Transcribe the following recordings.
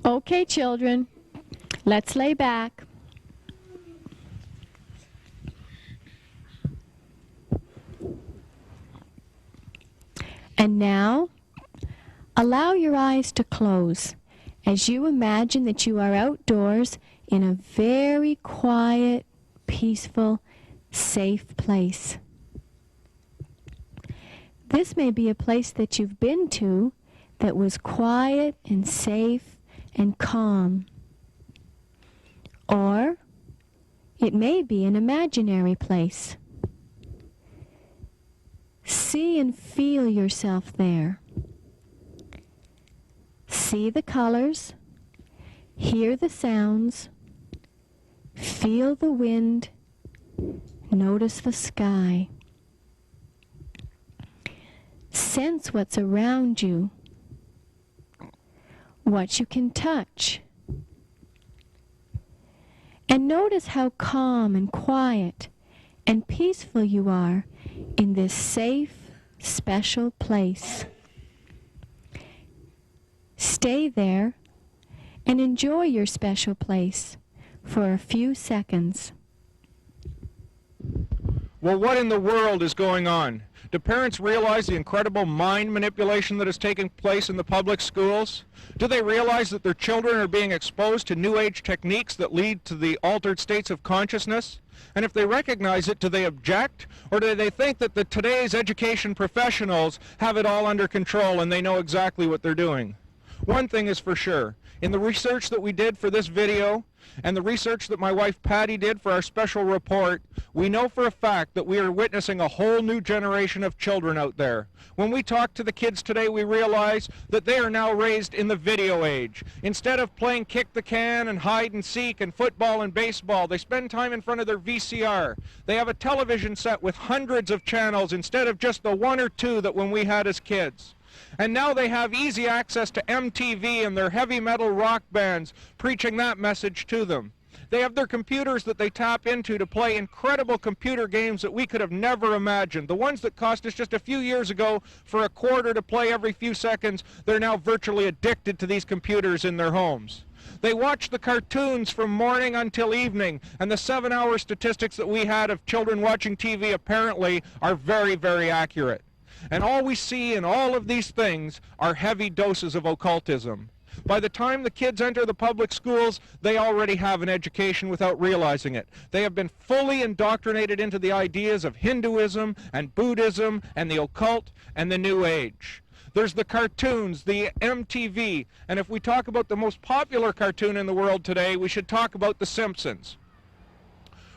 Okay, children, let's lay back. And now, allow your eyes to close as you imagine that you are outdoors in a very quiet, peaceful, safe place. This may be a place that you've been to that was quiet and safe and calm. Or it may be an imaginary place. See and feel yourself there. See the colors, hear the sounds, feel the wind, notice the sky. Sense what's around you, what you can touch. And notice how calm and quiet and peaceful you are in this safe, special place. Stay there and enjoy your special place for a few seconds. Well, what in the world is going on? Do parents realize the incredible mind manipulation that is taking place in the public schools? Do they realize that their children are being exposed to New Age techniques that lead to the altered states of consciousness? And if they recognize it, do they object? Or do they think that today's education professionals have it all under control and they know exactly what they're doing? One thing is for sure. In the research that we did for this video, and the research that my wife Patty did for our special report, we know for a fact that we are witnessing a whole new generation of children out there. When we talk to the kids today, we realize that they are now raised in the video age. Instead of playing kick the can and hide and seek and football and baseball, they spend time in front of their VCR. They have a television set with hundreds of channels instead of just the one or two that when we had as kids. And now they have easy access to MTV and their heavy metal rock bands preaching that message to them. They have their computers that they tap into to play incredible computer games that we could have never imagined. The ones that cost us just a few years ago for a quarter to play every few seconds, they're now virtually addicted to these computers in their homes. They watch the cartoons from morning until evening, and the 7-hour statistics that we had of children watching TV apparently are very, very accurate. And all we see in all of these things are heavy doses of occultism. By the time the kids enter the public schools, they already have an education without realizing it. They have been fully indoctrinated into the ideas of Hinduism and Buddhism and the occult and the New Age. There's the cartoons, the MTV, and if we talk about the most popular cartoon in the world today, we should talk about The Simpsons.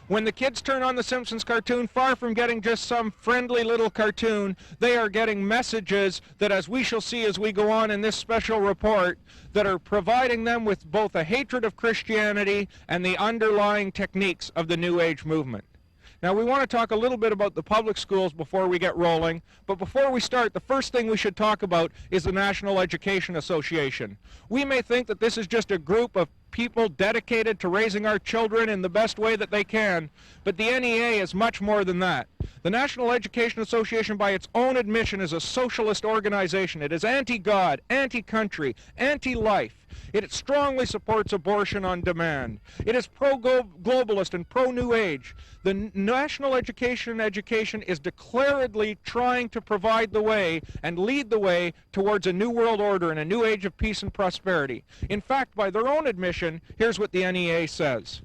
When the kids turn on the Simpsons cartoon, far from getting just some friendly little cartoon, they are getting messages that, as we shall see as we go on in this special report, that are providing them with both a hatred of Christianity and the underlying techniques of the New Age movement. Now, we want to talk a little bit about the public schools before we get rolling, but before we start, the first thing we should talk about is the National Education Association. We may think that this is just a group of people dedicated to raising our children in the best way that they can, but the NEA is much more than that. The National Education Association, by its own admission, is a socialist organization. It is anti-God, anti-country, anti-life. It strongly supports abortion on demand. It is pro-globalist and pro-New Age. The National Education is declaredly trying to provide the way and lead the way towards a new world order and a new age of peace and prosperity. In fact, by their own admission, here's what the NEA says.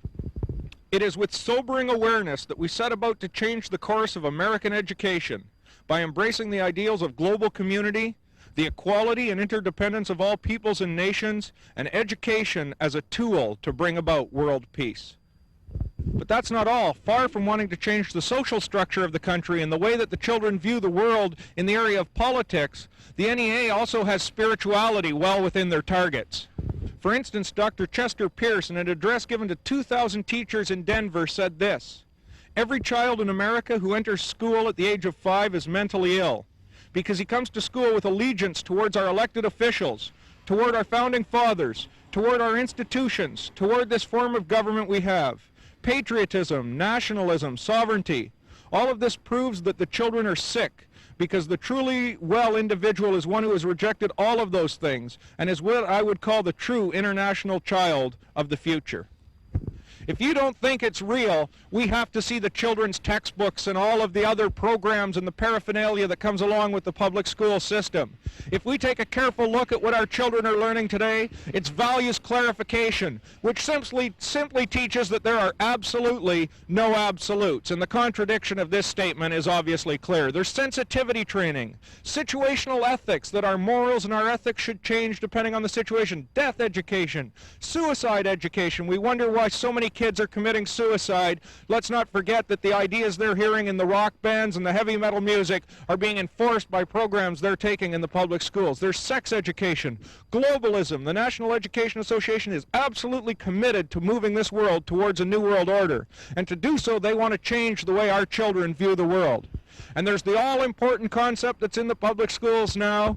It is with sobering awareness that we set about to change the course of American education by embracing the ideals of global community, the equality and interdependence of all peoples and nations, and education as a tool to bring about world peace. But that's not all. Far from wanting to change the social structure of the country and the way that the children view the world in the area of politics, the NEA also has spirituality well within their targets. For instance, Dr. Chester Pierce, in an address given to 2,000 teachers in Denver, said this: "Every child in America who enters school at the age of 5 is mentally ill, because he comes to school with allegiance towards our elected officials, toward our founding fathers, toward our institutions, toward this form of government we have. Patriotism, nationalism, sovereignty. All of this proves that the children are sick, because the truly well individual is one who has rejected all of those things and is what I would call the true international child of the future. If you don't think it's real, we have to see the children's textbooks and all of the other programs and the paraphernalia that comes along with the public school system. If we take a careful look at what our children are learning today, it's values clarification, which simply teaches that there are absolutely no absolutes. And the contradiction of this statement is obviously clear. There's sensitivity training, situational ethics, that our morals and our ethics should change depending on the situation, death education, suicide education. We wonder why so many kids are committing suicide. Let's not forget that the ideas they're hearing in the rock bands and the heavy metal music are being enforced by programs they're taking in the public schools. There's sex education, globalism. The National Education Association is absolutely committed to moving this world towards a new world order. And to do so, they want to change the way our children view the world. And there's the all-important concept that's in the public schools now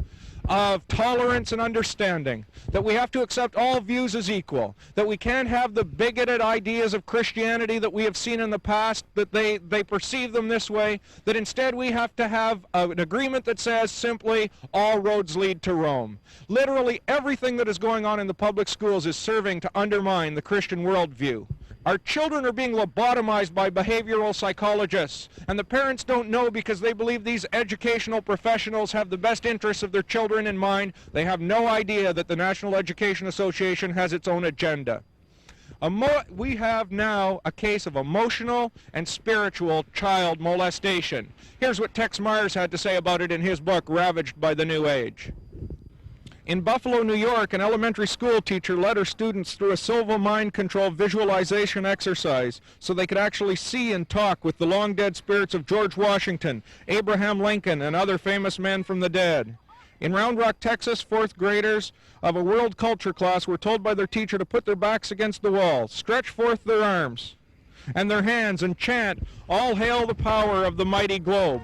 of tolerance and understanding, that we have to accept all views as equal, that we can't have the bigoted ideas of Christianity that we have seen in the past, that they perceive them this way, that instead we have to have an agreement that says simply, all roads lead to Rome. Literally everything that is going on in the public schools is serving to undermine the Christian worldview. Our children are being lobotomized by behavioral psychologists, and the parents don't know because they believe these educational professionals have the best interests of their children in mind. They have no idea that the National Education Association has its own agenda. We have now a case of emotional and spiritual child molestation. Here's what Tex Myers had to say about it in his book, Ravaged by the New Age. In Buffalo, New York, an elementary school teacher led her students through a silva mind control visualization exercise so they could actually see and talk with the long-dead spirits of George Washington, Abraham Lincoln, and other famous men from the dead. In Round Rock, Texas, fourth graders of a world culture class were told by their teacher to put their backs against the wall, stretch forth their arms and their hands, and chant, "All hail the power of the mighty globe."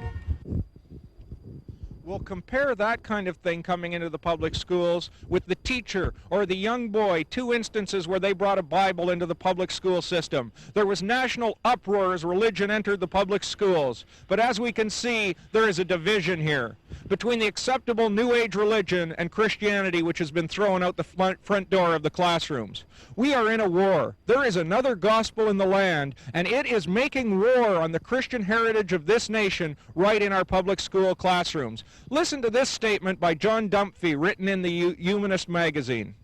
We'll compare that kind of thing coming into the public schools with the teacher or the young boy, two instances where they brought a Bible into the public school system. There was national uproar as religion entered the public schools. But as we can see, there is a division here between the acceptable New Age religion and Christianity, which has been thrown out the front door of the classrooms. We are in a war. There is another gospel in the land, and it is making war on the Christian heritage of this nation right in our public school classrooms. Listen to this statement by John Dumphy, written in the Humanist magazine.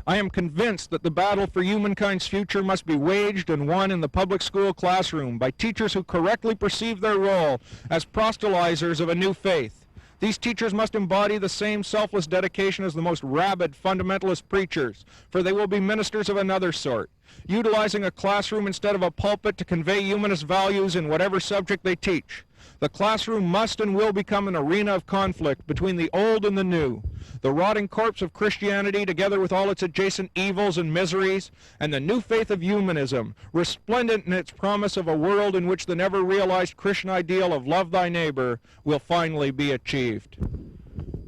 I am convinced that the battle for humankind's future must be waged and won in the public school classroom by teachers who correctly perceive their role as proselytizers of a new faith. These teachers must embody the same selfless dedication as the most rabid fundamentalist preachers, for they will be ministers of another sort, utilizing a classroom instead of a pulpit to convey humanist values in whatever subject they teach. The classroom must and will become an arena of conflict between the old and the new, the rotting corpse of Christianity together with all its adjacent evils and miseries, and the new faith of humanism, resplendent in its promise of a world in which the never-realized Christian ideal of love thy neighbor will finally be achieved.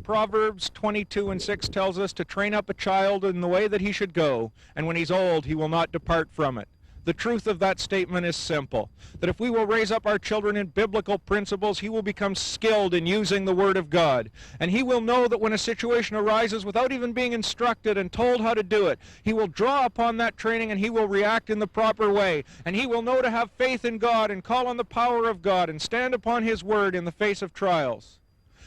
Proverbs 22:6 tells us to train up a child in the way that he should go, and when he's old he will not depart from it. The truth of that statement is simple, that if we will raise up our children in biblical principles, he will become skilled in using the Word of God. And he will know that when a situation arises without even being instructed and told how to do it, he will draw upon that training and he will react in the proper way. And he will know to have faith in God and call on the power of God and stand upon his Word in the face of trials.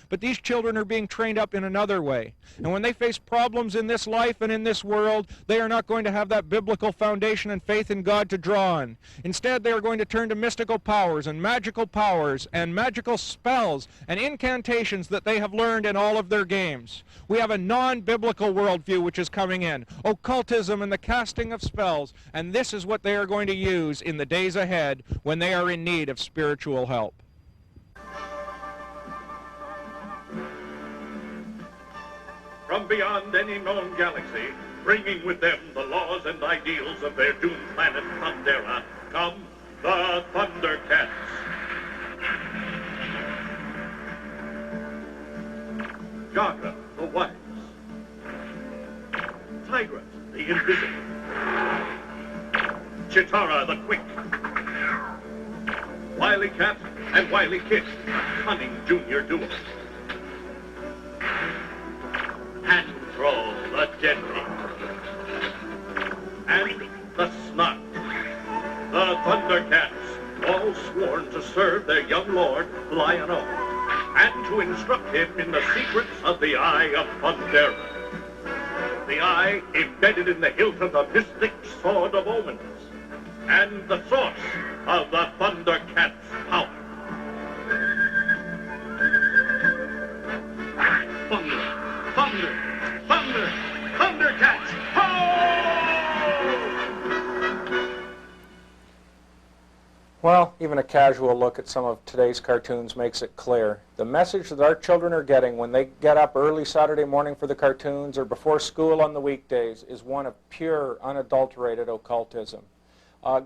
But these children are being trained up in another way. And when they face problems in this life and in this world, they are not going to have that biblical foundation and faith in God to draw on. Instead, they are going to turn to mystical powers and magical spells and incantations that they have learned in all of their games. We have a non-biblical worldview which is coming in, occultism and the casting of spells, and this is what they are going to use in the days ahead when they are in need of spiritual help. From beyond any known galaxy, bringing with them the laws and ideals of their doomed planet Thundera, come the Thundercats. Gaga, the wise. Tigra, the invisible. Chitara, the quick. Wily Cat, and Wily Kid, a cunning junior duo. Handroll, the deadly. And the Snot, the Thundercats, all sworn to serve their young lord, Lion-O, and to instruct him in the secrets of the Eye of Thundera. The eye embedded in the hilt of the mystic Sword of Omens, and the source of the Thundercats' power. Thunder, thunder, thunder, Thundercats, ho! Well, even a casual look at some of today's cartoons makes it clear. The message that our children are getting when they get up early Saturday morning for the cartoons or before school on the weekdays is one of pure, unadulterated occultism.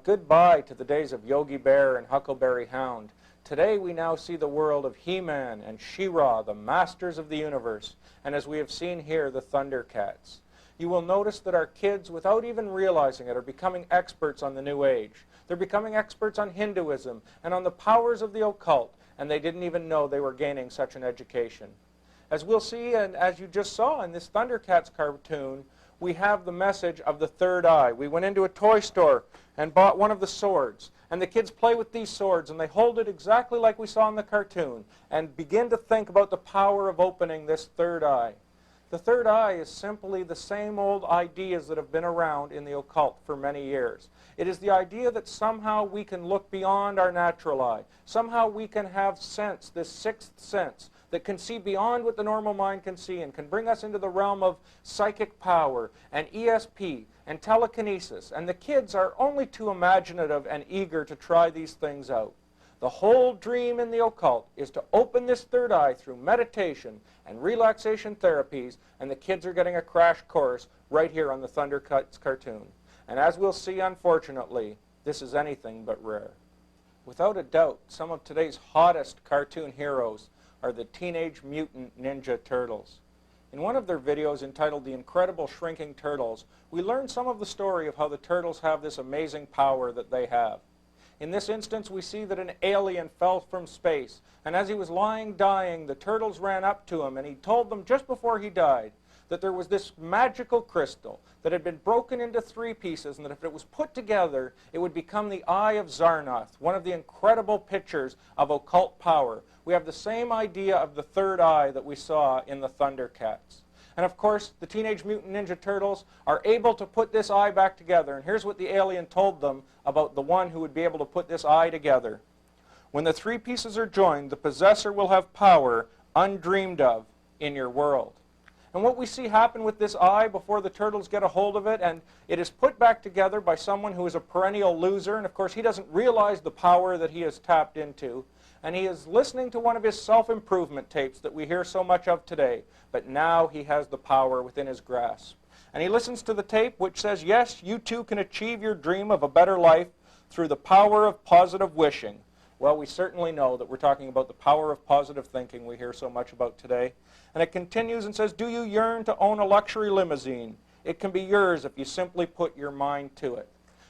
Goodbye to the days of Yogi Bear and Huckleberry Hound. Today we now see the world of He-Man and She-Ra, the masters of the universe, and as we have seen here, the Thundercats. You will notice that our kids, without even realizing it, are becoming experts on the New Age. They're becoming experts on Hinduism and on the powers of the occult, and they didn't even know they were gaining such an education. As we'll see, and as you just saw in this Thundercats cartoon, we have the message of the third eye. We went into a toy store and bought one of the swords, and the kids play with these swords, and they hold it exactly like we saw in the cartoon, and begin to think about the power of opening this third eye. The third eye is simply the same old ideas that have been around in the occult for many years. It is the idea that somehow we can look beyond our natural eye. Somehow we can have sense, this sixth sense, that can see beyond what the normal mind can see and can bring us into the realm of psychic power and ESP and telekinesis. And the kids are only too imaginative and eager to try these things out. The whole dream in the occult is to open this third eye through meditation and relaxation therapies, and the kids are getting a crash course right here on the Thundercats cartoon. And as we'll see, unfortunately, this is anything but rare. Without a doubt, some of today's hottest cartoon heroes are the Teenage Mutant Ninja Turtles. In one of their videos entitled The Incredible Shrinking Turtles, we learn some of the story of how the turtles have this amazing power that they have. In this instance, we see that an alien fell from space, and as he was lying dying, the turtles ran up to him, and he told them just before he died that there was this magical crystal that had been broken into 3 pieces, and that if it was put together, it would become the Eye of Zarnoth, one of the incredible pictures of occult power. We have the same idea of the third eye that we saw in the Thundercats. And of course, the Teenage Mutant Ninja Turtles are able to put this eye back together. And here's what the alien told them about the one who would be able to put this eye together. When the 3 pieces are joined, the possessor will have power undreamed of in your world. And what we see happen with this eye before the turtles get a hold of it, and it is put back together by someone who is a perennial loser, and of course he doesn't realize the power that he has tapped into. And he is listening to one of his self-improvement tapes that we hear so much of today. But now he has the power within his grasp. And he listens to the tape which says, yes, you too can achieve your dream of a better life through the power of positive wishing. Well, we certainly know that we're talking about the power of positive thinking we hear so much about today. And it continues and says, do you yearn to own a luxury limousine? It can be yours if you simply put your mind to it.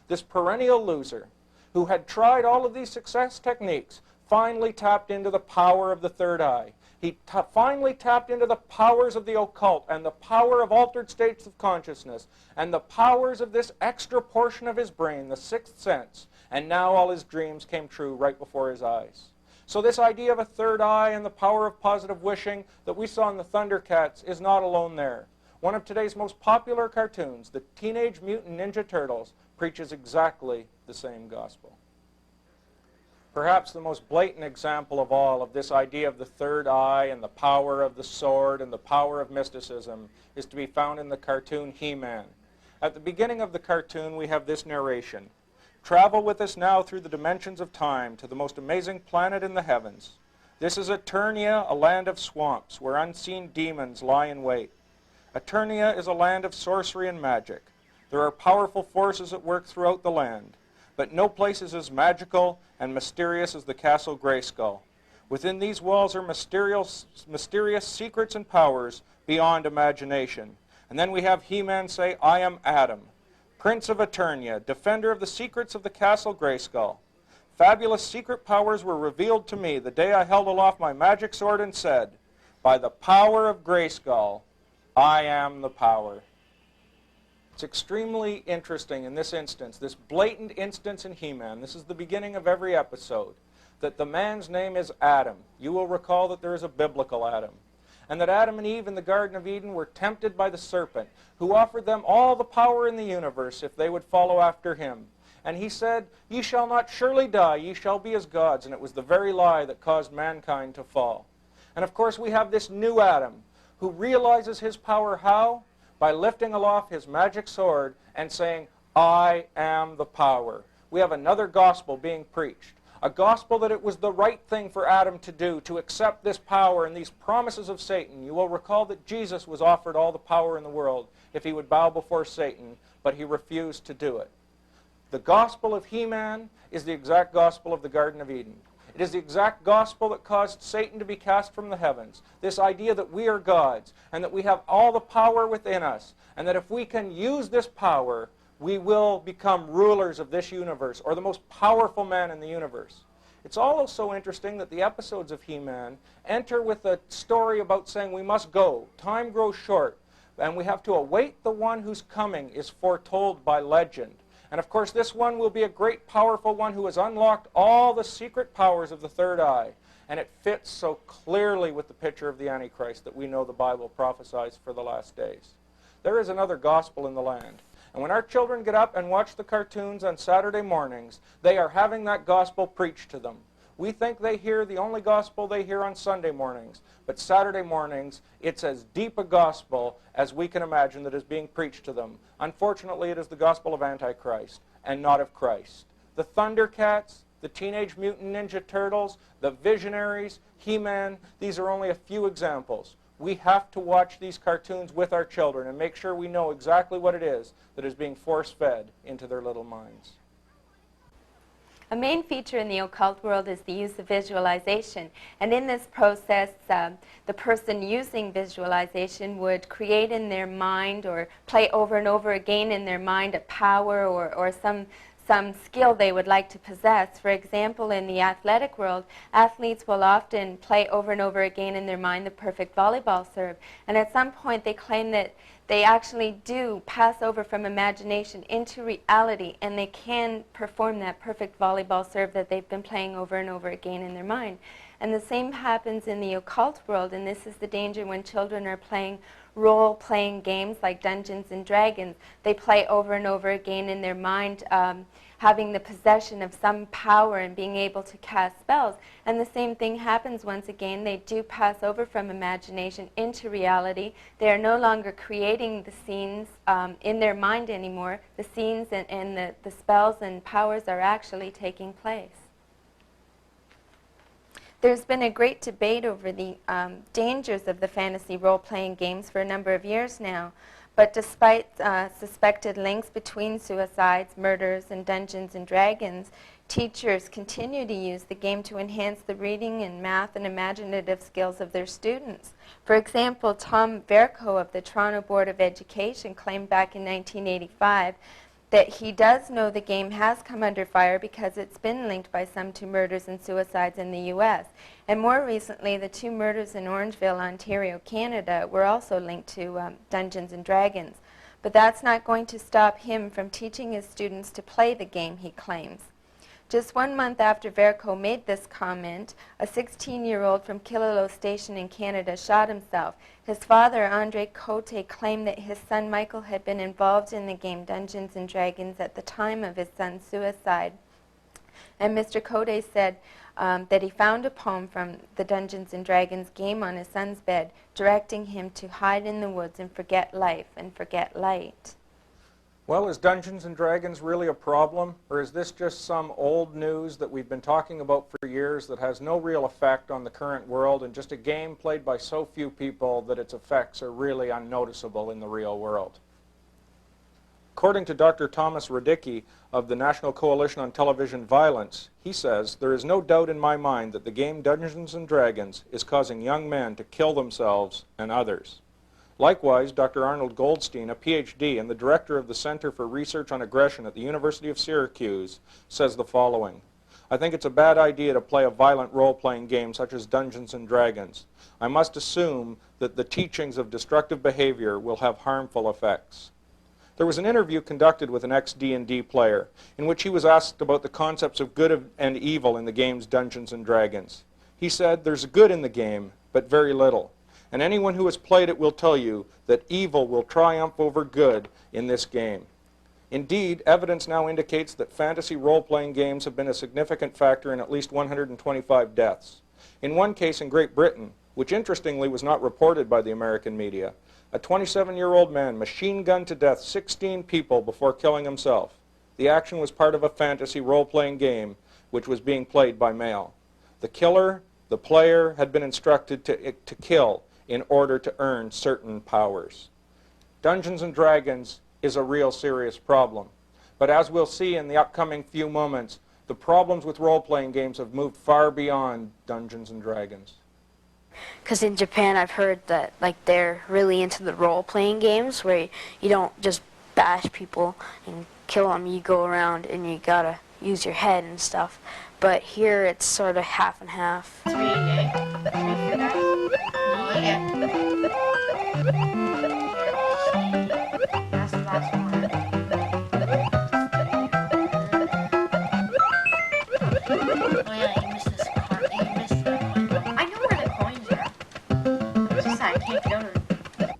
This perennial loser who had tried all of these success techniques finally tapped into the power of the third eye. He finally tapped into the powers of the occult and the power of altered states of consciousness and the powers of this extra portion of his brain, the sixth sense. And now all his dreams came true right before his eyes. So this idea of a third eye and the power of positive wishing that we saw in the Thundercats is not alone there. One of today's most popular cartoons, the Teenage Mutant Ninja Turtles, preaches exactly the same gospel. Perhaps the most blatant example of all of this idea of the third eye and the power of the sword and the power of mysticism is to be found in the cartoon He-Man. At the beginning of the cartoon, we have this narration. Travel with us now through the dimensions of time to the most amazing planet in the heavens. This is Eternia, a land of swamps where unseen demons lie in wait. Eternia is a land of sorcery and magic. There are powerful forces at work throughout the land. But no place is as magical and mysterious as the Castle Grayskull. Within these walls are mysterious secrets and powers beyond imagination. And then we have He-Man say, I am Adam, Prince of Eternia, defender of the secrets of the Castle Grayskull. Fabulous secret powers were revealed to me the day I held aloft my magic sword and said, by the power of Grayskull, I am the power. It's extremely interesting in this instance, this blatant instance in He-Man, this is the beginning of every episode, that the man's name is Adam. You will recall that there is a biblical Adam. And that Adam and Eve in the Garden of Eden were tempted by the serpent, who offered them all the power in the universe if they would follow after him. And he said, ye shall not surely die, ye shall be as gods. And it was the very lie that caused mankind to fall. And of course we have this new Adam, who realizes his power how? By lifting aloft his magic sword and saying, I am the power. We have another gospel being preached. A gospel that it was the right thing for Adam to do, to accept this power and these promises of Satan. You will recall that Jesus was offered all the power in the world if he would bow before Satan, but he refused to do it. The gospel of He-Man is the exact gospel of the Garden of Eden. It is the exact gospel that caused Satan to be cast from the heavens. This idea that we are gods and that we have all the power within us, and that if we can use this power, we will become rulers of this universe, or the most powerful man in the universe. It's also interesting that the episodes of He-Man enter with a story about saying we must go. Time grows short, and we have to await the one whose coming is foretold by legend. And of course this one will be a great powerful one who has unlocked all the secret powers of the third eye. And it fits so clearly with the picture of the Antichrist that we know the Bible prophesies for the last days. There is another gospel in the land. And when our children get up and watch the cartoons on Saturday mornings, they are having that gospel preached to them. We think they hear the only gospel they hear on Sunday mornings, but Saturday mornings, it's as deep a gospel as we can imagine that is being preached to them. Unfortunately, it is the gospel of Antichrist and not of Christ. The Thundercats, the Teenage Mutant Ninja Turtles, the Visionaries, He-Man, these are only a few examples. We have to watch these cartoons with our children and make sure we know exactly what it is that is being force-fed into their little minds. A main feature in the occult world is the use of visualization, and in this process the person using visualization would create in their mind or play over and over again in their mind a power or some skill they would like to possess. For example, in the athletic world, athletes will often play over and over again in their mind the perfect volleyball serve, and at some point they claim that they actually do pass over from imagination into reality, and they can perform that perfect volleyball serve that they've been playing over and over again in their mind. And the same happens in the occult world, and this is the danger when children are playing role-playing games like Dungeons and Dragons. They play over and over again in their mind, having the possession of some power and being able to cast spells. And the same thing happens once again. They do pass over from imagination into reality. They are no longer creating the scenes in their mind anymore. The scenes and the spells and powers are actually taking place. There's been a great debate over the dangers of the fantasy role-playing games for a number of years now. But despite suspected links between suicides, murders, and Dungeons and Dragons, teachers continue to use the game to enhance the reading and math and imaginative skills of their students. For example, Tom Vercoe of the Toronto Board of Education claimed back in 1985 that he does know the game has come under fire because it's been linked by some to murders and suicides in the U.S. And more recently, the 2 murders in Orangeville, Ontario, Canada were also linked to Dungeons and Dragons. But that's not going to stop him from teaching his students to play the game, he claims. Just 1 month after Vercoe made this comment, a 16-year-old from Killaloe Station in Canada shot himself. His father, Andre Cote, claimed that his son Michael had been involved in the game Dungeons and Dragons at the time of his son's suicide. And Mr. Cote said that he found a poem from the Dungeons and Dragons game on his son's bed, directing him to hide in the woods and forget life and forget light. Well, is Dungeons and Dragons really a problem, or is this just some old news that we've been talking about for years that has no real effect on the current world and just a game played by so few people that its effects are really unnoticeable in the real world? According to Dr. Thomas Radicki of the National Coalition on Television Violence, he says, "There is no doubt in my mind that the game Dungeons and Dragons is causing young men to kill themselves and others." Likewise, Dr. Arnold Goldstein, a PhD and the director of the Center for Research on Aggression at the University of Syracuse, says the following: I think it's a bad idea to play a violent role-playing game such as Dungeons and Dragons. I must assume that the teachings of destructive behavior will have harmful effects. There was an interview conducted with an ex-D&D player in which he was asked about the concepts of good and evil in the game's Dungeons and Dragons. He said, "There's good in the game, but very little. And anyone who has played it will tell you that evil will triumph over good in this game." Indeed, evidence now indicates that fantasy role-playing games have been a significant factor in at least 125 deaths. In one case in Great Britain, which interestingly was not reported by the American media, a 27-year-old man machine-gunned to death 16 people before killing himself. The action was part of a fantasy role-playing game which was being played by mail. The killer, the player, had been instructed to kill in order to earn certain powers. Dungeons and Dragons is a real serious problem. But as we'll see in the upcoming few moments, the problems with role-playing games have moved far beyond Dungeons and Dragons. Because in Japan, I've heard that they're really into the role-playing games where you don't just bash people and kill them. You go around and you gotta use your head and stuff. But here it's sort of half and half. That's the last one. Oh yeah, you missed this part. You missed the coin. I know where the coins are. It's just that I can't get over them.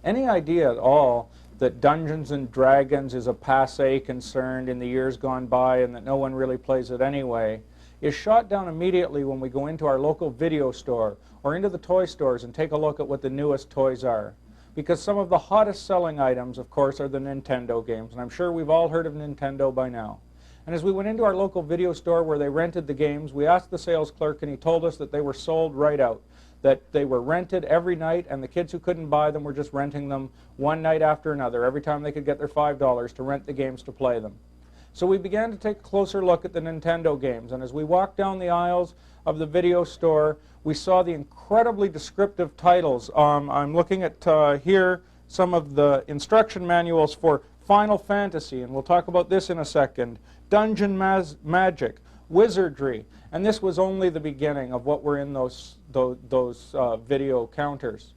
Any idea at all that Dungeons and Dragons is a passé concern in the years gone by and that no one really plays it anyway is shot down immediately when we go into our local video store or into the toy stores and take a look at what the newest toys are. Because some of the hottest selling items, of course, are the Nintendo games, and I'm sure we've all heard of Nintendo by now. And as we went into our local video store where they rented the games, we asked the sales clerk and he told us that they were sold right out, that they were rented every night and the kids who couldn't buy them were just renting them one night after another every time they could get their $5 to rent the games to play them. So we began to take a closer look at the Nintendo games, and as we walked down the aisles of the video store, we saw the incredibly descriptive titles. I'm looking at here some of the instruction manuals for Final Fantasy, and we'll talk about this in a second, Dungeon Magic, Wizardry, and this was only the beginning of what were in those video counters.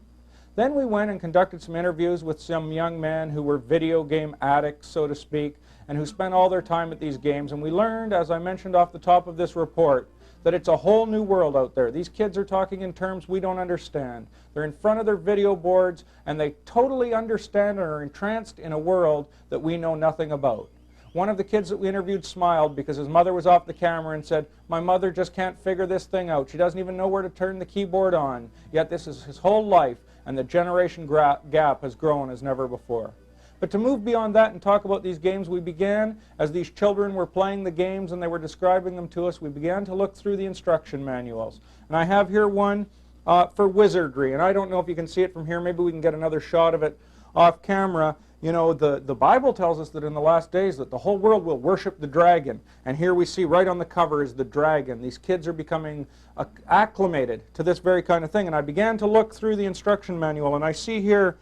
Then we went and conducted some interviews with some young men who were video game addicts, so to speak, and who spent all their time at these games, and we learned, as I mentioned off the top of this report, that it's a whole new world out there. These kids are talking in terms we don't understand. They're in front of their video boards, and they totally understand and are entranced in a world that we know nothing about. One of the kids that we interviewed smiled because his mother was off the camera and said, "My mother just can't figure this thing out. She doesn't even know where to turn the keyboard on. Yet this is his whole life, and the generation gap has grown as never before." But to move beyond that and talk about these games, we began, as these children were playing the games and they were describing them to us, we began to look through the instruction manuals. And I have here one for Wizardry, and I don't know if you can see it from here. Maybe we can get another shot of it off camera. You know, the Bible tells us that in the last days that the whole world will worship the dragon. And here we see right on the cover is the dragon. These kids are becoming acclimated to this very kind of thing. And I began to look through the instruction manual, and I see here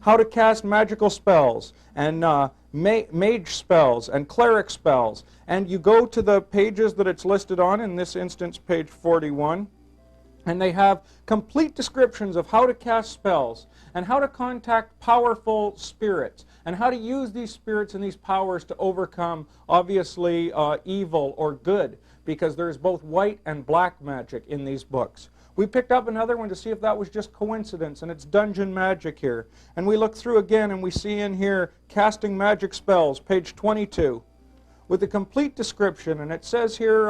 how to cast magical spells and mage spells and cleric spells. And you go to the pages that it's listed on, in this instance page 41, and they have complete descriptions of how to cast spells and how to contact powerful spirits and how to use these spirits and these powers to overcome, obviously, evil or good, because there's both white and black magic in these books. We picked up another one to see if that was just coincidence, and it's Dungeon Magic here. And we look through again and we see in here casting magic spells, page 22, with a complete description. And it says here,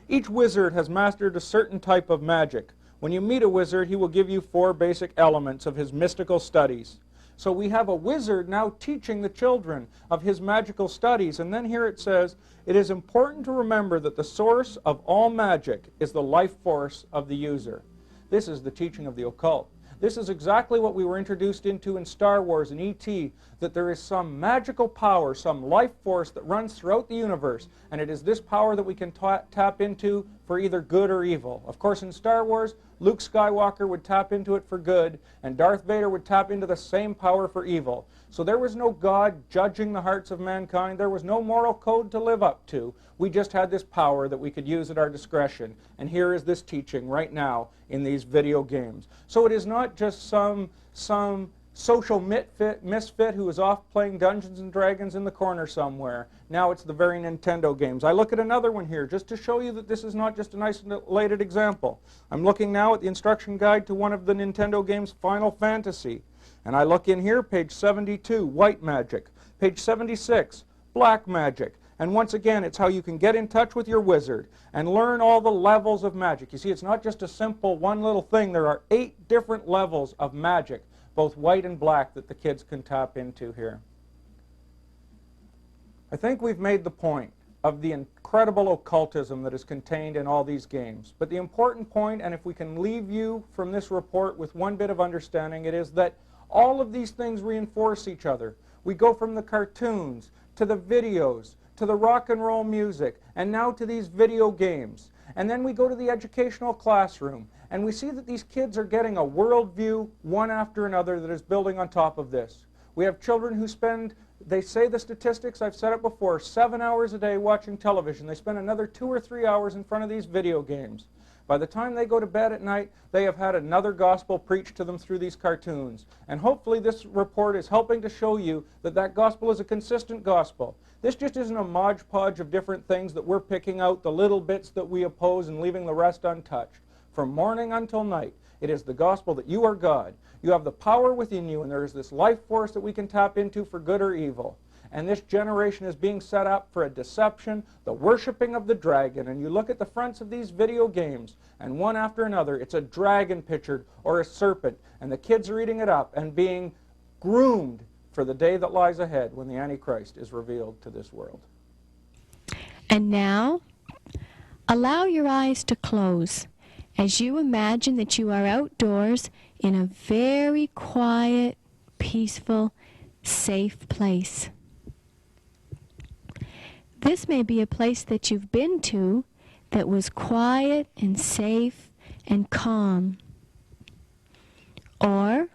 each wizard has mastered a certain type of magic. When you meet a wizard, he will give you 4 basic elements of his mystical studies. So we have a wizard now teaching the children of his magical studies. And then here it says, it is important to remember that the source of all magic is the life force of the user. This is the teaching of the occult. This is exactly what we were introduced into in Star Wars and E.T., that there is some magical power, some life force that runs throughout the universe, and it is this power that we can tap into for either good or evil. Of course, in Star Wars, Luke Skywalker would tap into it for good, and Darth Vader would tap into the same power for evil. So there was no God judging the hearts of mankind. There was no moral code to live up to. We just had this power that we could use at our discretion. And here is this teaching right now in these video games. So it is not just some social misfit who is off playing Dungeons and Dragons in the corner somewhere. Now it's the very Nintendo games. I look at another one here just to show you that this is not just an isolated example. I'm looking now at the instruction guide to one of the Nintendo games, Final Fantasy. And I look in here, page 72, white magic. Page 76, black magic. And once again, it's how you can get in touch with your wizard and learn all the levels of magic. You see, it's not just a simple one little thing. There are 8 different levels of magic, both white and black, that the kids can tap into here. I think we've made the point of the incredible occultism that is contained in all these games. But the important point, and if we can leave you from this report with one bit of understanding, it is that all of these things reinforce each other. We go from the cartoons to the videos to the rock and roll music and now to these video games. And then we go to the educational classroom and we see that these kids are getting a worldview one after another that is building on top of this. We have children who spend, they say the statistics, I've said it before, 7 hours a day watching television. They spend another 2 or 3 hours in front of these video games. By the time they go to bed at night, they have had another gospel preached to them through these cartoons. And hopefully this report is helping to show you that that gospel is a consistent gospel. This just isn't a modge podge of different things that we're picking out, the little bits that we oppose and leaving the rest untouched. From morning until night, it is the gospel that you are God. You have the power within you, and there is this life force that we can tap into for good or evil. And this generation is being set up for a deception, the worshiping of the dragon. And you look at the fronts of these video games, and one after another, it's a dragon pictured or a serpent. And the kids are eating it up and being groomed for the day that lies ahead when the Antichrist is revealed to this world. And now, allow your eyes to close as you imagine that you are outdoors in a very quiet, peaceful, safe place. This may be a place that you've been to that was quiet and safe and calm. Or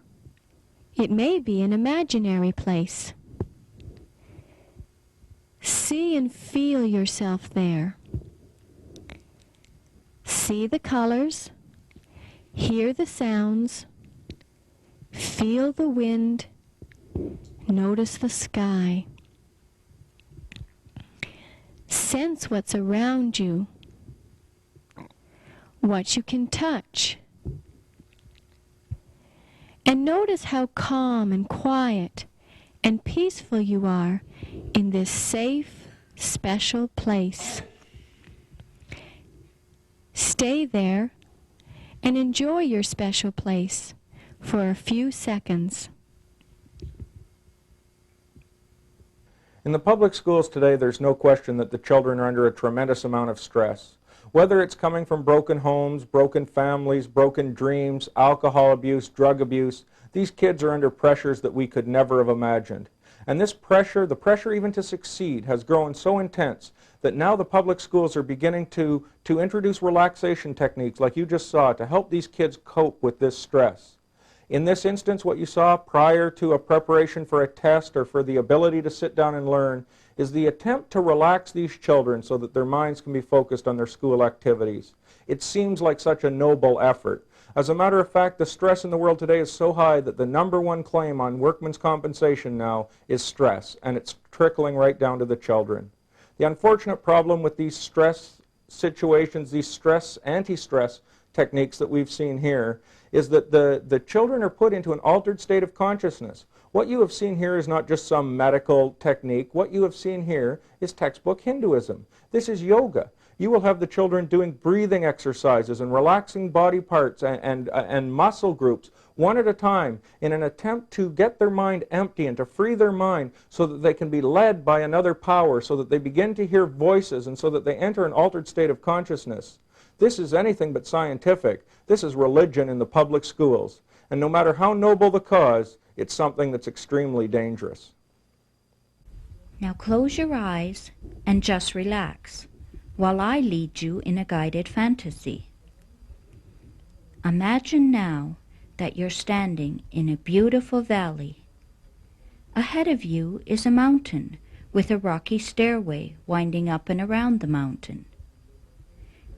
it may be an imaginary place. See and feel yourself there. See the colors, hear the sounds, feel the wind, notice the sky. Sense what's around you, what you can touch. And notice how calm and quiet and peaceful you are in this safe, special place. Stay there and enjoy your special place for a few seconds. In the public schools today, there's no question that the children are under a tremendous amount of stress. Whether it's coming from broken homes, broken families, broken dreams, alcohol abuse, drug abuse, these kids are under pressures that we could never have imagined. And this pressure, the pressure even to succeed, has grown so intense that now the public schools are beginning to introduce relaxation techniques like you just saw to help these kids cope with this stress. In this instance, what you saw prior to a preparation for a test or for the ability to sit down and learn is the attempt to relax these children so that their minds can be focused on their school activities. It seems like such a noble effort. As a matter of fact, the stress in the world today is so high that the #1 claim on workman's compensation now is stress, and it's trickling right down to the children. The unfortunate problem with these stress situations, these anti-stress techniques that we've seen here, is that the children are put into an altered state of consciousness. What you have seen here is not just some medical technique. What you have seen here is textbook Hinduism. This is yoga. You will have the children doing breathing exercises and relaxing body parts and muscle groups one at a time in an attempt to get their mind empty and to free their mind so that they can be led by another power, so that they begin to hear voices and so that they enter an altered state of consciousness. This is anything but scientific. This is religion in the public schools. And no matter how noble the cause, it's something that's extremely dangerous. Now close your eyes and just relax while I lead you in a guided fantasy. Imagine now that you're standing in a beautiful valley. Ahead of you is a mountain with a rocky stairway winding up and around the mountain.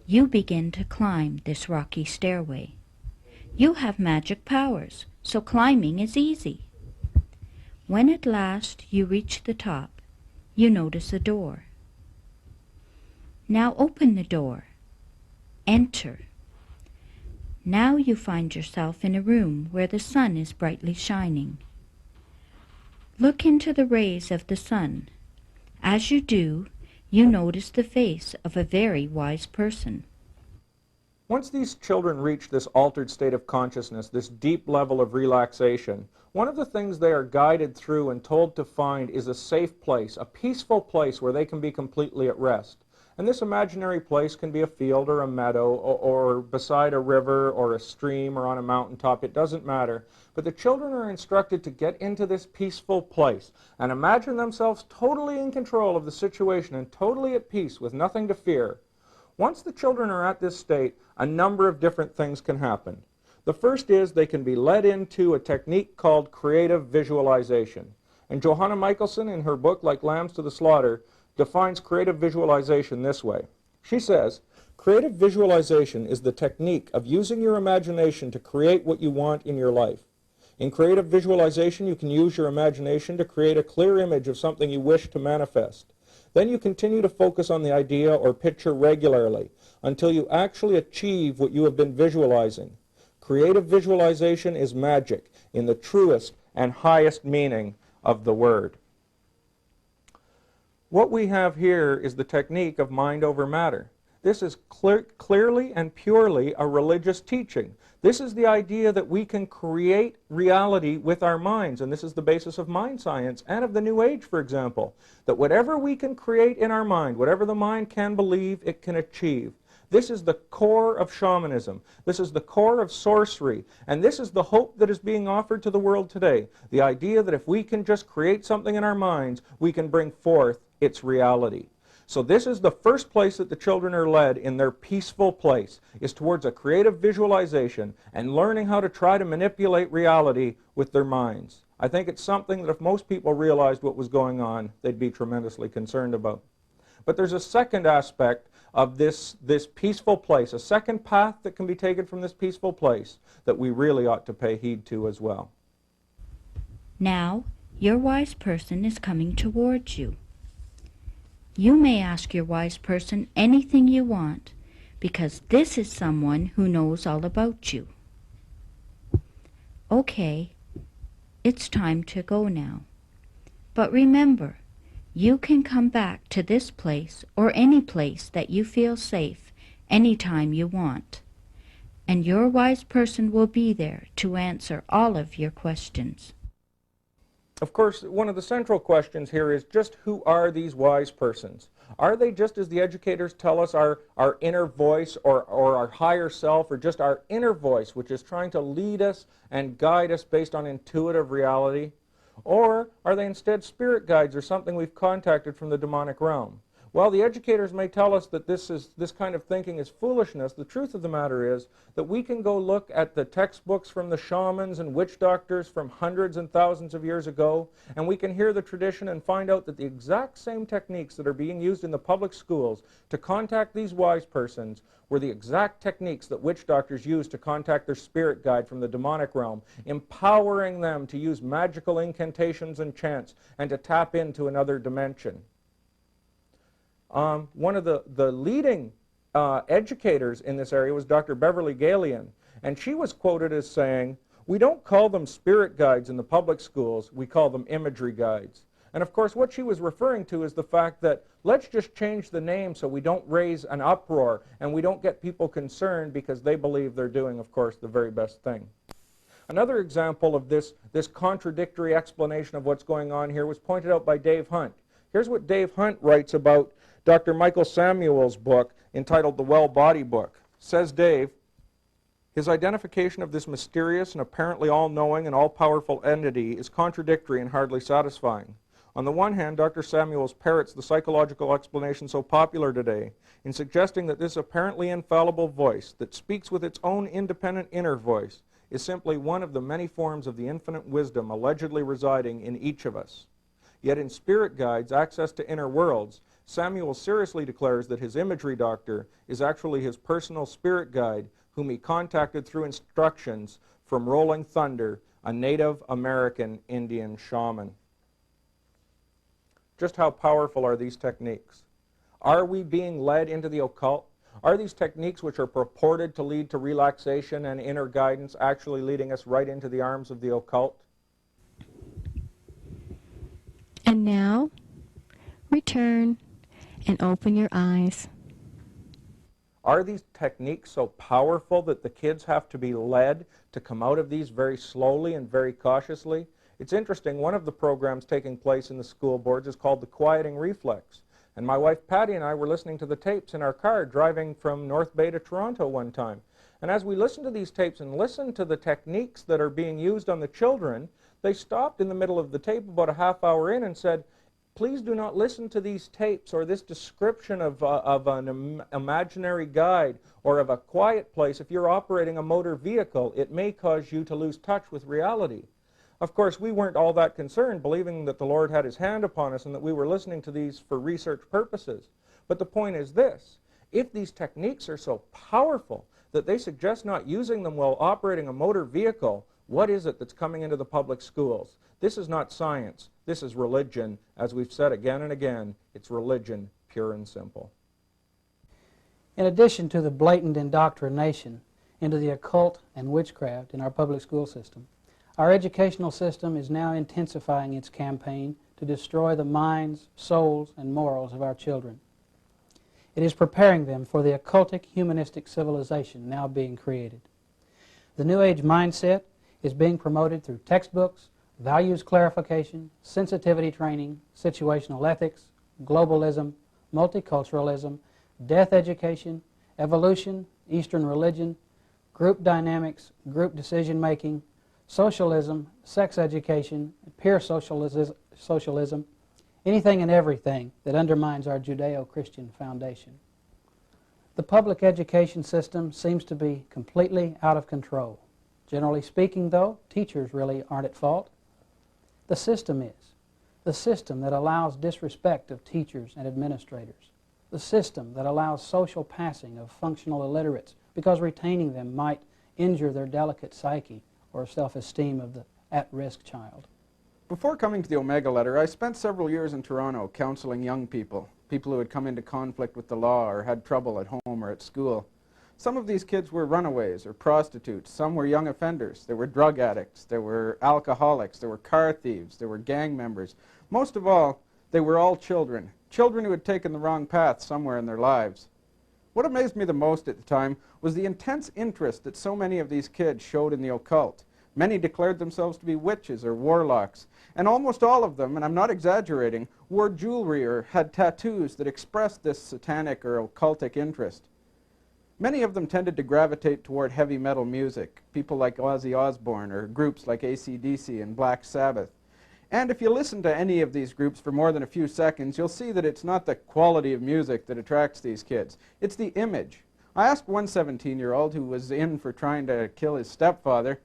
You begin to climb this rocky stairway. You have magic powers, so climbing is easy. When at last you reach the top, you notice a door. Now open the door. Enter. Now you find yourself in a room where the sun is brightly shining. Look into the rays of the sun. As you do, you notice the face of a very wise person. Once these children reach this altered state of consciousness, this deep level of relaxation, one of the things they are guided through and told to find is a safe place, a peaceful place where they can be completely at rest. And this imaginary place can be a field or a meadow or beside a river or a stream or on a mountaintop. It doesn't matter. But the children are instructed to get into this peaceful place and imagine themselves totally in control of the situation and totally at peace with nothing to fear. Once the children are at this state, a number of different things can happen. The first is they can be led into a technique called creative visualization. And Johanna Michelson, in her book Like Lambs to the Slaughter, defines creative visualization this way. She says, creative visualization is the technique of using your imagination to create what you want in your life. In creative visualization, you can use your imagination to create a clear image of something you wish to manifest. Then you continue to focus on the idea or picture regularly until you actually achieve what you have been visualizing. Creative visualization is magic in the truest and highest meaning of the word. What we have here is the technique of mind over matter. This is clearly and purely a religious teaching. This is the idea that we can create reality with our minds, and this is the basis of mind science and of the New Age, for example, that whatever we can create in our mind, whatever the mind can believe, it can achieve. This is the core of shamanism. This is the core of sorcery. And this is the hope that is being offered to the world today. The idea that if we can just create something in our minds, we can bring forth its reality. So this is the first place that the children are led in their peaceful place, is towards a creative visualization and learning how to try to manipulate reality with their minds. I think it's something that if most people realized what was going on, they'd be tremendously concerned about. But there's a second aspect of this peaceful place, a second path that can be taken from this peaceful place that we really ought to pay heed to as well. Now, your wise person is coming towards you. You may ask your wise person anything you want, because this is someone who knows all about you. Okay, it's time to go now. But remember, you can come back to this place or any place that you feel safe anytime you want. And your wise person will be there to answer all of your questions. Of course, one of the central questions here is just who are these wise persons? Are they just, as the educators tell us, our inner voice or our higher self, or just our inner voice, which is trying to lead us and guide us based on intuitive reality? Or are they instead spirit guides or something we've contacted from the demonic realm? Well, the educators may tell us that this kind of thinking is foolishness. The truth of the matter is that we can go look at the textbooks from the shamans and witch doctors from hundreds and thousands of years ago, and we can hear the tradition and find out that the exact same techniques that are being used in the public schools to contact these wise persons were the exact techniques that witch doctors used to contact their spirit guide from the demonic realm, empowering them to use magical incantations and chants and to tap into another dimension. One of the leading educators in this area was Dr. Beverly Galian, and she was quoted as saying, "We don't call them spirit guides in the public schools, we call them imagery guides." And of course what she was referring to is the fact that let's just change the name so we don't raise an uproar and we don't get people concerned because they believe they're doing, of course, the very best thing. Another example of this contradictory explanation of what's going on here was pointed out by Dave Hunt. Here's what Dave Hunt writes about Dr. Michael Samuel's book entitled The Well Body Book. Says Dave, His identification of this mysterious and apparently all-knowing and all-powerful entity is contradictory and hardly satisfying. On the one hand, Dr. Samuels parrots the psychological explanation so popular today in suggesting that this apparently infallible voice that speaks with its own independent inner voice is simply one of the many forms of the infinite wisdom allegedly residing in each of us. Yet in Spirit Guides, Access to Inner Worlds, Samuel seriously declares that his imagery doctor is actually his personal spirit guide whom he contacted through instructions from Rolling Thunder, a Native American Indian shaman. Just how powerful are these techniques? Are we being led into the occult? Are these techniques which are purported to lead to relaxation and inner guidance actually leading us right into the arms of the occult? And now, return and open your eyes. Are these techniques so powerful that the kids have to be led to come out of these very slowly and very cautiously? It's interesting, one of the programs taking place in the school boards is called the quieting reflex. And my wife Patty and I were listening to the tapes in our car driving from North Bay to Toronto one time. And as we listened to these tapes and listened to the techniques that are being used on the children, they stopped in the middle of the tape about a half hour in and said, please do not listen to these tapes or this description of an imaginary guide or of a quiet place. If you're operating a motor vehicle, it may cause you to lose touch with reality. Of course, we weren't all that concerned, believing that the Lord had his hand upon us and that we were listening to these for research purposes. But the point is this: if these techniques are so powerful that they suggest not using them while operating a motor vehicle, what is it that's coming into the public schools? This is not science. This is religion. As we've said again and again, it's religion, pure and simple. In addition to the blatant indoctrination into the occult and witchcraft in our public school system, our educational system is now intensifying its campaign to destroy the minds, souls, and morals of our children. It is preparing them for the occultic humanistic civilization now being created. The New Age mindset is being promoted through textbooks, values clarification, sensitivity training, situational ethics, globalism, multiculturalism, death education, evolution, Eastern religion, group dynamics, group decision-making, socialism, sex education, peer socialism, anything and everything that undermines our Judeo-Christian foundation. The public education system seems to be completely out of control. Generally speaking, though, teachers really aren't at fault. The system is. The system that allows disrespect of teachers and administrators. The system that allows social passing of functional illiterates because retaining them might injure their delicate psyche or self-esteem of the at-risk child. Before coming to the Omega Letter, I spent several years in Toronto counseling young people who had come into conflict with the law or had trouble at home or at school. Some of these kids were runaways or prostitutes. Some were young offenders. There were drug addicts. There were alcoholics. There were car thieves. There were gang members. Most of all, they were all children. Children who had taken the wrong path somewhere in their lives. What amazed me the most at the time was the intense interest that so many of these kids showed in the occult. Many declared themselves to be witches or warlocks, and almost all of them, and I'm not exaggerating, wore jewelry or had tattoos that expressed this satanic or occultic interest. Many of them tended to gravitate toward heavy metal music, people like Ozzy Osbourne or groups like AC/DC and Black Sabbath. And if you listen to any of these groups for more than a few seconds, you'll see that it's not the quality of music that attracts these kids. It's the image. I asked one 17-year-old who was in for trying to kill his stepfather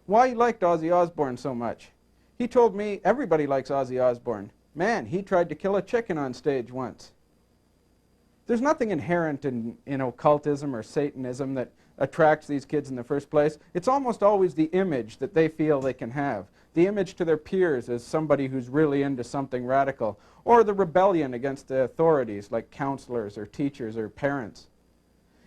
why he liked Ozzy Osbourne so much. He told me everybody likes Ozzy Osbourne. Man, he tried to kill a chicken on stage once. There's nothing inherent in occultism or Satanism that attracts these kids in the first place. It's almost always the image that they feel they can have. The image to their peers as somebody who's really into something radical, or the rebellion against the authorities like counselors or teachers or parents.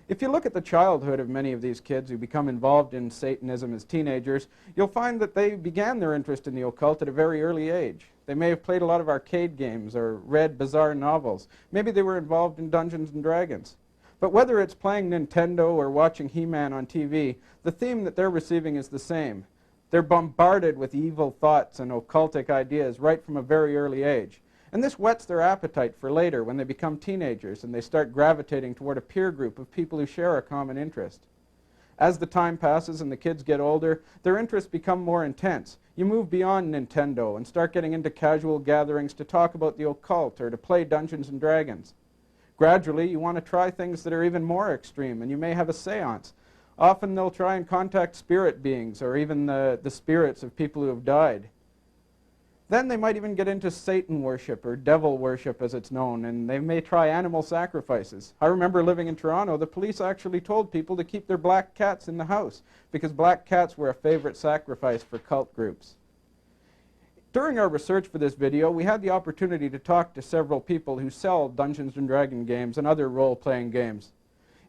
If you look at the childhood of many of these kids who become involved in Satanism as teenagers, you'll find that they began their interest in the occult at a very early age. They may have played a lot of arcade games or read bizarre novels. Maybe they were involved in Dungeons and Dragons. But whether it's playing Nintendo or watching He-Man on TV, the theme that they're receiving is the same. They're bombarded with evil thoughts and occultic ideas right from a very early age. And this whets their appetite for later when they become teenagers and they start gravitating toward a peer group of people who share a common interest. As the time passes and the kids get older, their interests become more intense. You move beyond Nintendo and start getting into casual gatherings to talk about the occult or to play Dungeons and Dragons. Gradually, you want to try things that are even more extreme, and you may have a seance. Often they'll try and contact spirit beings or even the spirits of people who have died. Then they might even get into Satan worship, or devil worship as it's known, and they may try animal sacrifices. I remember living in Toronto, the police actually told people to keep their black cats in the house because black cats were a favorite sacrifice for cult groups. During our research for this video, we had the opportunity to talk to several people who sell Dungeons and Dragons games and other role-playing games.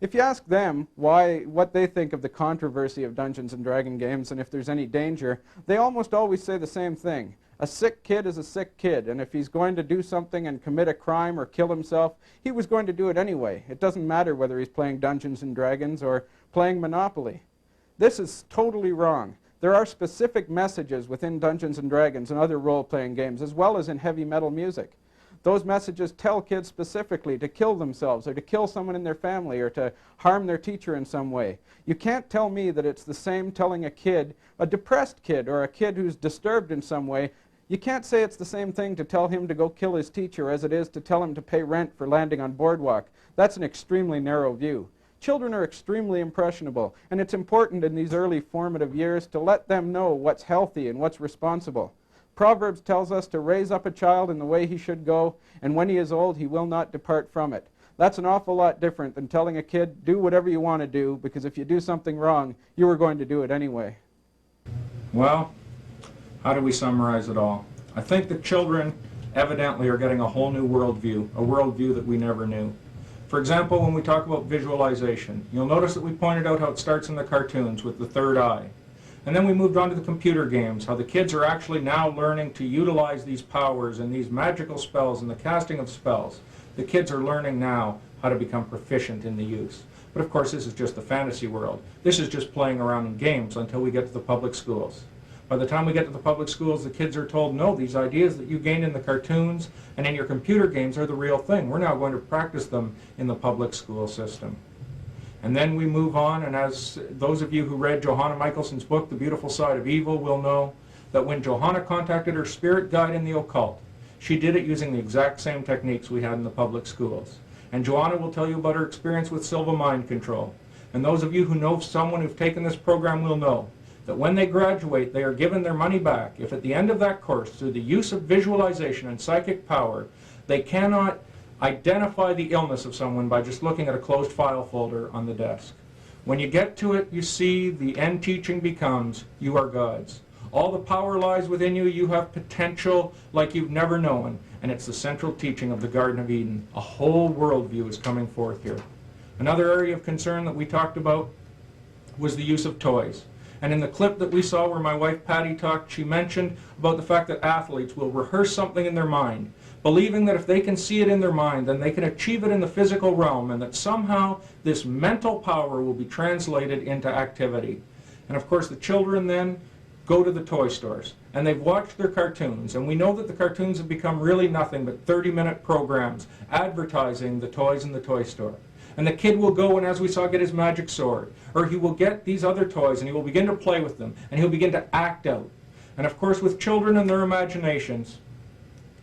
If you ask them what they think of the controversy of Dungeons and Dragons games and if there's any danger, they almost always say the same thing. A sick kid is a sick kid, and if he's going to do something and commit a crime or kill himself, he was going to do it anyway. It doesn't matter whether he's playing Dungeons and Dragons or playing Monopoly. This is totally wrong. There are specific messages within Dungeons and Dragons and other role-playing games, as well as in heavy metal music. Those messages tell kids specifically to kill themselves or to kill someone in their family or to harm their teacher in some way. You can't tell me that it's the same telling a kid, a depressed kid or a kid who's disturbed in some way, you can't say it's the same thing to tell him to go kill his teacher as it is to tell him to pay rent for landing on boardwalk. That's an extremely narrow view. Children are extremely impressionable, and it's important in these early formative years to let them know what's healthy and what's responsible. Proverbs tells us to raise up a child in the way he should go, and when he is old, he will not depart from it. That's an awful lot different than telling a kid, do whatever you want to do, because if you do something wrong, you are going to do it anyway. Well, how do we summarize it all? I think the children evidently are getting a whole new worldview, a worldview that we never knew. For example, when we talk about visualization, you'll notice that we pointed out how it starts in the cartoons with the third eye. And then we moved on to the computer games, how the kids are actually now learning to utilize these powers and these magical spells and the casting of spells. The kids are learning now how to become proficient in the use. But of course, this is just the fantasy world. This is just playing around in games until we get to the public schools. By the time we get to the public schools, the kids are told, no, these ideas that you gained in the cartoons and in your computer games are the real thing. We're now going to practice them in the public school system. And then we move on, and as those of you who read Johanna Michaelson's book, The Beautiful Side of Evil, will know that when Johanna contacted her spirit guide in the occult, she did it using the exact same techniques we had in the public schools. And Johanna will tell you about her experience with Silva Mind Control. And those of you who know someone who've taken this program will know that when they graduate, they are given their money back if at the end of that course, through the use of visualization and psychic power, they cannot identify the illness of someone by just looking at a closed file folder on the desk. When you get to it, you see the end teaching becomes, you are God's. All the power lies within you. You have potential like you've never known. And it's the central teaching of the Garden of Eden. A whole worldview is coming forth here. Another area of concern that we talked about was the use of toys. And in the clip that we saw where my wife Patty talked, she mentioned about the fact that athletes will rehearse something in their mind, believing that if they can see it in their mind, then they can achieve it in the physical realm, and that somehow this mental power will be translated into activity. And of course the children then go to the toy stores, and they've watched their cartoons, and we know that the cartoons have become really nothing but 30-minute programs advertising the toys in the toy store. And the kid will go and, as we saw, get his magic sword. Or he will get these other toys and he will begin to play with them. And he'll begin to act out. And of course, with children and their imaginations,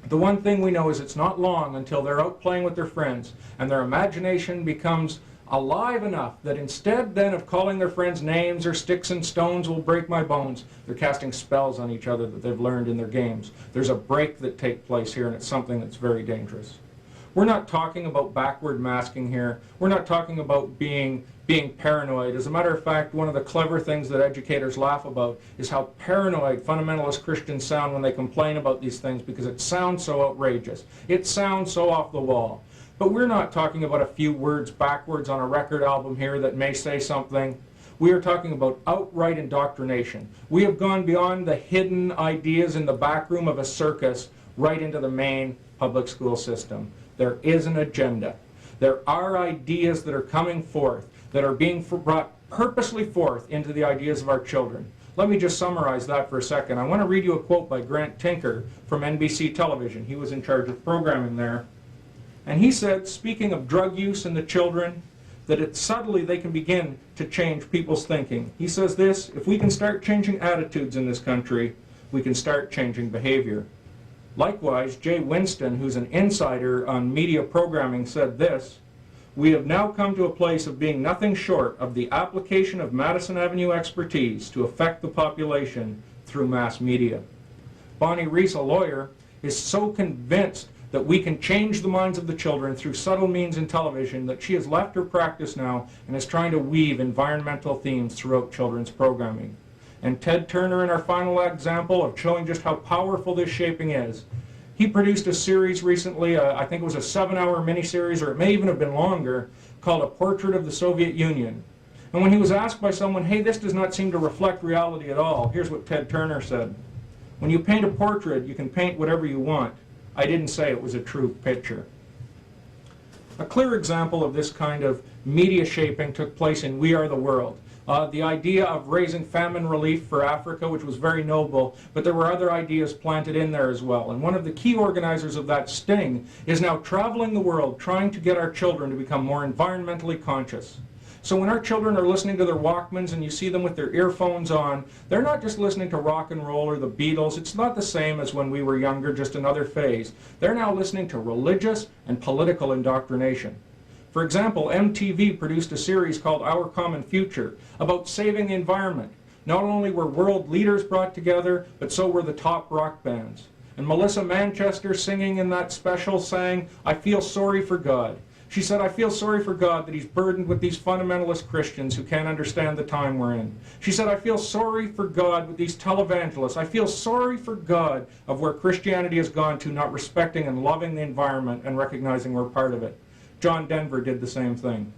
the one thing we know is it's not long until they're out playing with their friends and their imagination becomes alive enough that instead then of calling their friends names or sticks and stones will break my bones, they're casting spells on each other that they've learned in their games. There's a break that takes place here, and it's something that's very dangerous. We're not talking about backward masking here. We're not talking about being paranoid. As a matter of fact, one of the clever things that educators laugh about is how paranoid fundamentalist Christians sound when they complain about these things, because it sounds so outrageous. It sounds so off the wall. But we're not talking about a few words backwards on a record album here that may say something. We are talking about outright indoctrination. We have gone beyond the hidden ideas in the back room of a circus right into the main public school system. There is an agenda. There are ideas that are coming forth, that are being brought purposely forth into the ideas of our children. Let me just summarize that for a second. I want to read you a quote by Grant Tinker from NBC television. He was in charge of programming there. And he said, speaking of drug use in the children, that subtly they can begin to change people's thinking. He says this: if we can start changing attitudes in this country, we can start changing behavior. Likewise, Jay Winston, who's an insider on media programming, said this: we have now come to a place of being nothing short of the application of Madison Avenue expertise to affect the population through mass media. Bonnie Reese, a lawyer, is so convinced that we can change the minds of the children through subtle means in television that she has left her practice now and is trying to weave environmental themes throughout children's programming. And Ted Turner, in our final example of showing just how powerful this shaping is, he produced a series recently, I think it was a 7-hour miniseries, or it may even have been longer, called A Portrait of the Soviet Union. And when he was asked by someone, hey, this does not seem to reflect reality at all, here's what Ted Turner said: when you paint a portrait, you can paint whatever you want. I didn't say it was a true picture. A clear example of this kind of media shaping took place in We Are the World. The idea of raising famine relief for Africa, which was very noble, but there were other ideas planted in there as well. And one of the key organizers of that sting is now traveling the world trying to get our children to become more environmentally conscious. So when our children are listening to their Walkmans and you see them with their earphones on, they're not just listening to rock and roll or the Beatles. It's not the same as when we were younger, just another phase. They're now listening to religious and political indoctrination. For example, MTV produced a series called Our Common Future about saving the environment. Not only were world leaders brought together, but so were the top rock bands. And Melissa Manchester, singing in that special, sang, "I feel sorry for God." She said, "I feel sorry for God that he's burdened with these fundamentalist Christians who can't understand the time we're in." She said, "I feel sorry for God with these televangelists. I feel sorry for God of where Christianity has gone to, not respecting and loving the environment and recognizing we're part of it." John Denver did the same thing.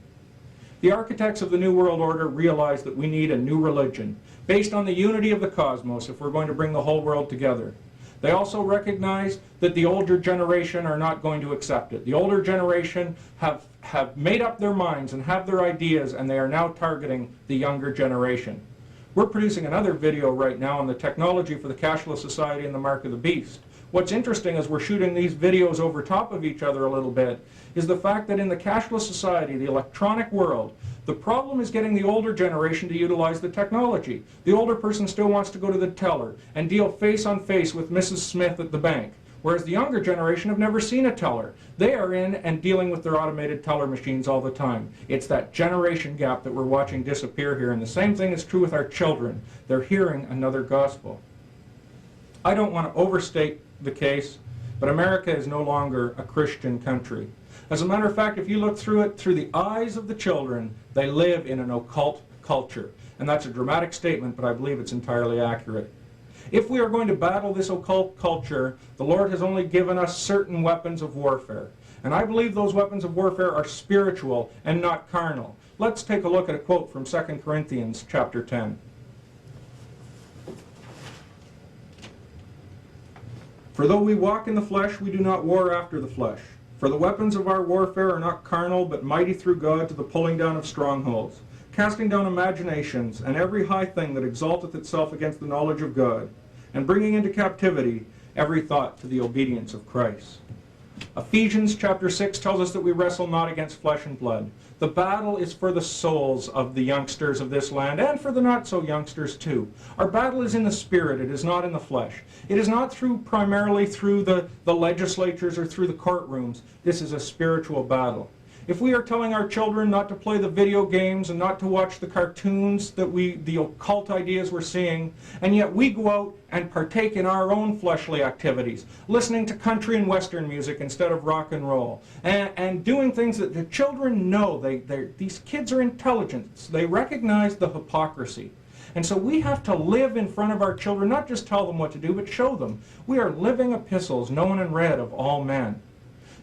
The architects of the New World Order realized that we need a new religion based on the unity of the cosmos if we're going to bring the whole world together. They also recognize that the older generation are not going to accept it. The older generation have made up their minds and have their ideas, and they are now targeting the younger generation. We're producing another video right now on the technology for the cashless society and the mark of the beast. What's interesting as we're shooting these videos over top of each other a little bit is the fact that in the cashless society, the electronic world, the problem is getting the older generation to utilize the technology. The older person still wants to go to the teller and deal face on face with Mrs. Smith at the bank, whereas the younger generation have never seen a teller. They are in and dealing with their automated teller machines all the time. It's that generation gap that we're watching disappear here, and the same thing is true with our children. They're hearing another gospel. I don't want to overstate the case, but America is no longer a Christian country. As a matter of fact, if you look through it through the eyes of the children, they live in an occult culture. And that's a dramatic statement, but I believe it's entirely accurate. If we are going to battle this occult culture, the Lord has only given us certain weapons of warfare. And I believe those weapons of warfare are spiritual and not carnal. Let's take a look at a quote from 2 Corinthians chapter 10. "For though we walk in the flesh, we do not war after the flesh. For the weapons of our warfare are not carnal, but mighty through God to the pulling down of strongholds, casting down imaginations, and every high thing that exalteth itself against the knowledge of God, and bringing into captivity every thought to the obedience of Christ." Ephesians chapter 6 tells us that we wrestle not against flesh and blood. The battle is for the souls of the youngsters of this land, and for the not-so-youngsters too. Our battle is in the spirit, it is not in the flesh. It is not primarily through the legislatures or through the courtrooms. This is a spiritual battle. If we are telling our children not to play the video games and not to watch the cartoons the occult ideas we're seeing, and yet we go out and partake in our own fleshly activities, listening to country and western music instead of rock and roll, and doing things that the children know, these kids are intelligent, they recognize the hypocrisy. And so we have to live in front of our children, not just tell them what to do, but show them. We are living epistles, known and read of all men.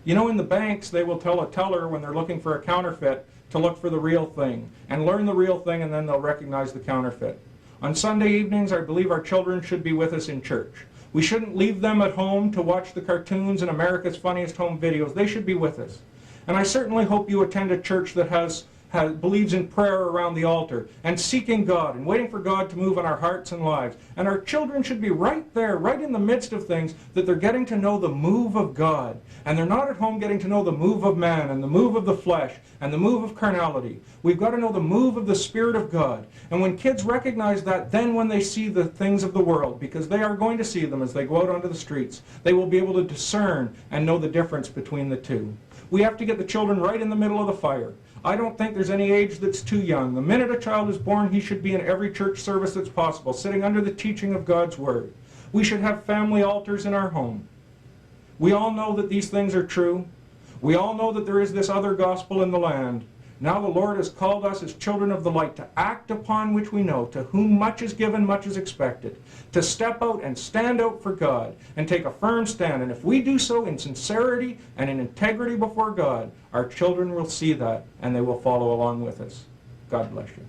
You know, in the banks, they will tell a teller when they're looking for a counterfeit to look for the real thing, and learn the real thing, and then they'll recognize the counterfeit. On Sunday evenings, I believe our children should be with us in church. We shouldn't leave them at home to watch the cartoons and America's Funniest Home Videos. They should be with us. And I certainly hope you attend a church that has believes in prayer around the altar and seeking God and waiting for God to move in our hearts and lives. And our children should be right there, right in the midst of things, that they're getting to know the move of God. And they're not at home getting to know the move of man and the move of the flesh and the move of carnality. We've got to know the move of the Spirit of God. And when kids recognize that, then when they see the things of the world, because they are going to see them as they go out onto the streets, they will be able to discern and know the difference between the two. We have to get the children right in the middle of the fire. I don't think there's any age that's too young. The minute a child is born, he should be in every church service that's possible, sitting under the teaching of God's Word. We should have family altars in our home. We all know that these things are true. We all know that there is this other gospel in the land. Now the Lord has called us as children of the light to act upon which we know, to whom much is given, much is expected, to step out and stand out for God and take a firm stand. And if we do so in sincerity and in integrity before God, our children will see that and they will follow along with us. God bless you.